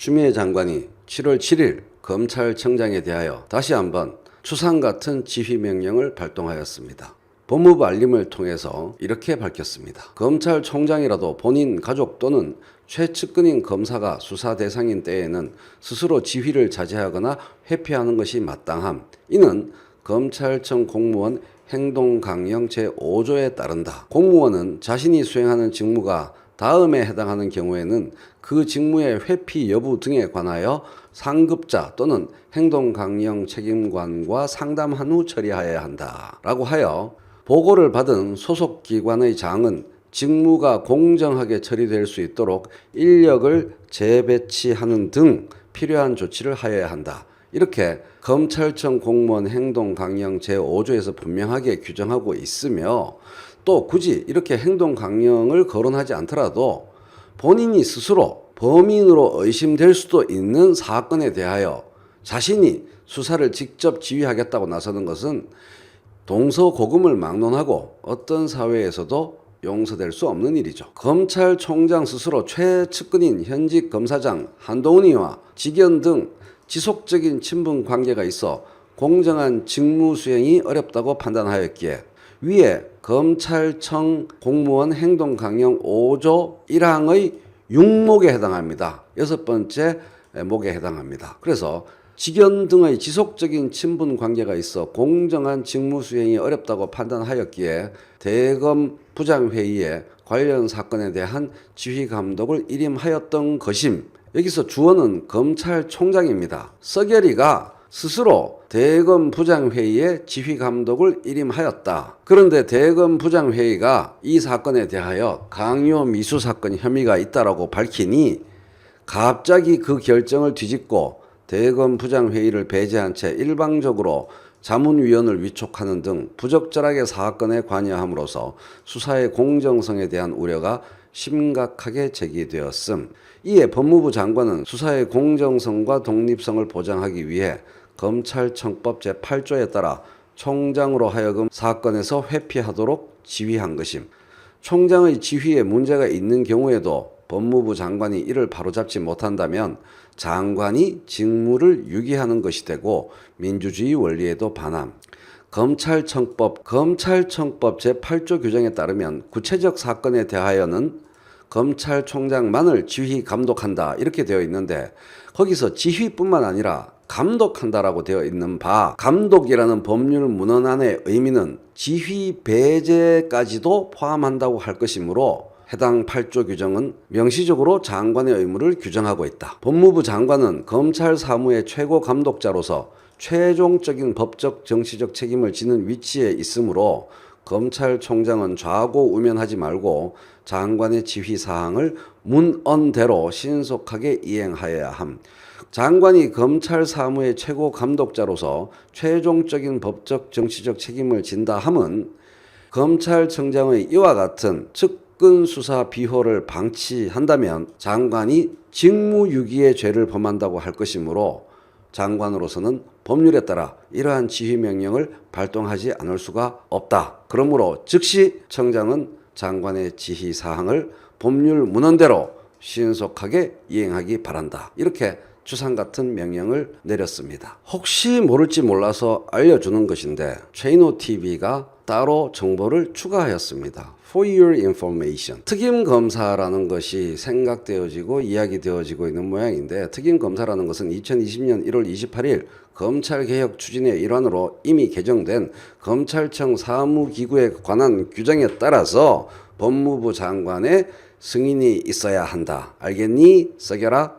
추미애 장관이 7월 7일 검찰청장에 대하여 다시 한번 추상 같은 지휘명령을 발동하였습니다. 법무부 알림을 통해서 이렇게 밝혔습니다. 검찰총장이라도 본인 가족 또는 최측근인 검사가 수사 대상인 때에는 스스로 지휘를 자제하거나 회피하는 것이 마땅함. 이는 검찰청 공무원 행동강령 제5조에 따른다. 공무원은 자신이 수행하는 직무가 다음에 해당하는 경우에는 그 직무의 회피 여부 등에 관하여 상급자 또는 행동강령 책임관과 상담한 후 처리하여야 한다. 라고 하여 보고를 받은 소속기관의 장은 직무가 공정하게 처리될 수 있도록 인력을 재배치하는 등 필요한 조치를 하여야 한다. 이렇게 검찰청 공무원 행동강령 제5조에서 분명하게 규정하고 있으며 또 굳이 이렇게 행동강령을 거론하지 않더라도 본인이 스스로 범인으로 의심될 수도 있는 사건에 대하여 자신이 수사를 직접 지휘하겠다고 나서는 것은 동서고금을 막론하고 어떤 사회에서도 용서될 수 없는 일이죠. 검찰총장 스스로 최측근인 현직 검사장 한동훈이와 직원 등 지속적인 친분 관계가 있어 공정한 직무 수행이 어렵다고 판단하였기에 위에 검찰청 공무원 행동강령 5조 1항의 6목에 해당합니다. 6번째 목에 해당합니다. 그래서 직원 등의 지속적인 친분 관계가 있어 공정한 직무 수행이 어렵다고 판단하였기에 대검 부장회의에 관련 사건에 대한 지휘 감독을 일임하였던 것임. 여기서 주어는 검찰총장입니다. 서결이가 스스로 대검 부장회의에 지휘 감독을 일임하였다. 그런데 대검 부장회의가 이 사건에 대하여 강요 미수 사건 혐의가 있다라고 밝히니 갑자기 그 결정을 뒤집고 대검 부장회의를 배제한 채 일방적으로 자문위원을 위촉하는 등 부적절하게 사건에 관여함으로써 수사의 공정성에 대한 우려가 심각하게 제기되었음. 이에 법무부 장관은 수사의 공정성과 독립성을 보장하기 위해 검찰청법 제8조에 따라 총장으로 하여금 사건에서 회피하도록 지휘한 것임. 총장의 지휘에 문제가 있는 경우에도 법무부 장관이 이를 바로잡지 못한다면 장관이 직무를 유기하는 것이 되고 민주주의 원리에도 반함. 검찰청법 제8조 규정에 따르면 구체적 사건에 대하여는 검찰총장만을 지휘 감독한다 이렇게 되어 있는데 거기서 지휘뿐만 아니라 감독한다라고 되어 있는 바 감독이라는 법률 문헌안의 의미는 지휘 배제까지도 포함한다고 할 것이므로 해당 8조 규정은 명시적으로 장관의 의무를 규정하고 있다. 법무부 장관은 검찰 사무의 최고 감독자로서 최종적인 법적 정치적 책임을 지는 위치에 있으므로 검찰총장은 좌고우면하지 말고 장관의 지휘 사항을 문언대로 신속하게 이행하여야 함. 장관이 검찰 사무의 최고 감독자로서 최종적인 법적 정치적 책임을 진다 함은 검찰청장의 이와 같은 측근 수사 비호를 방치한다면 장관이 직무유기의 죄를 범한다고 할 것이므로 장관으로서는 법률에 따라 이러한 지휘명령을 발동하지 않을 수가 없다. 그러므로 즉시 청장은 장관의 지휘사항을 법률 문헌대로 신속하게 이행하기 바란다. 이렇게 추상 같은 명령을 내렸습니다. 혹시 모를지 몰라서 알려주는 것인데 최인호TV가 따로 정보를 추가하였습니다. For your information. 특임검사라는 것이 생각되어지고 이야기되어지고 있는 모양인데 특임검사라는 것은 2020년 1월 28일 검찰개혁 추진의 일환으로 이미 개정된 검찰청 사무기구에 관한 규정에 따라서 법무부 장관의 승인이 있어야 한다. 알겠니? 써겨라.